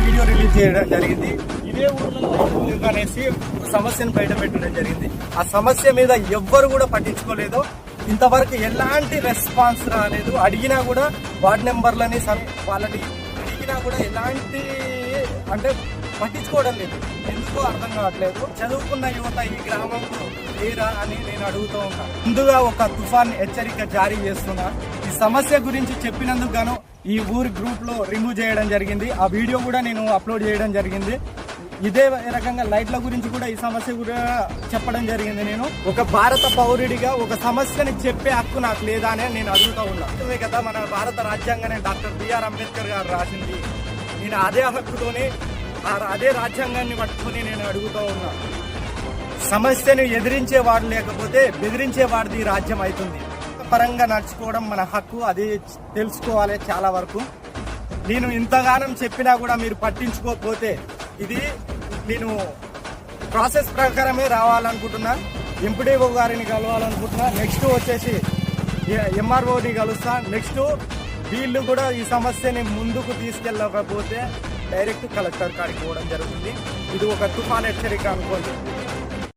Video release చేయడం జరిగింది. ఇదే ఊర్లో అనేసి సమస్యను బయట పెట్టడం జరిగింది. ఆ సమస్య మీద ఎవ్వరు కూడా పట్టించుకోలేదు. ఇంతవరకు ఎలాంటి రెస్పాన్స్ రాలేదు. అడిగినా కూడా వార్డ్ నెంబర్లని వాళ్ళని అడిగినా కూడా ఎలాంటి అంటే పట్టించుకోవడం లేదు. ఎందుకో అర్థం కావట్లేదు. చదువుకున్న యువత ఈ గ్రామంలో లేరా అని నేను అడుగుతూ ఉంటాను. ముందుగా ఒక తుఫాన్ హెచ్చరిక జారీ చేస్తున్నా. ఈ సమస్య గురించి చెప్పినందుకు గాను ఈ ఊరి గ్రూప్ లో రిమూవ్ చేయడం జరిగింది. ఆ వీడియో కూడా నేను అప్లోడ్ చేయడం జరిగింది. ఇదే రకంగా లైట్ల గురించి కూడా ఈ సమస్య కూడా చెప్పడం జరిగింది. నేను ఒక భారత పౌరుడిగా ఒక సమస్యని చెప్పే హక్కు నాకు లేదా అని నేను అడుగుతూ ఉన్నా కదా. మన భారత రాజ్యాంగాన్ని డాక్టర్ బిఆర్ అంబేద్కర్ గారు రాసింది. నేను అదే హక్కుతోనే అదే రాజ్యాంగాన్ని పట్టుకుని నేను అడుగుతూ ఉన్నా. సమస్యను ఎదిరించేవాడు లేకపోతే బెదిరించేవాడిది రాజ్యం అవుతుంది. పరంగా నడుచుకోవడం మన హక్కు, అది తెలుసుకోవాలి. చాలా వరకు నేను ఇంతగానం చెప్పినా కూడా మీరు పట్టించుకోకపోతే ఇది నేను ప్రాసెస్ ప్రకారమే రావాలనుకుంటున్నా. ఎంపీడీఓ గారిని కలవాలనుకుంటున్నా. నెక్స్ట్ వచ్చేసి ఎంఆర్ఓని కలుస్తా. నెక్స్ట్ వీళ్ళు కూడా ఈ సమస్యని ముందుకు తీసుకెళ్ళకపోతే డైరెక్ట్ కలెక్టర్ కాడికి పోవడం జరుగుతుంది. ఇది ఒక తుఫాన్ హెచ్చరిక అనుకోండి.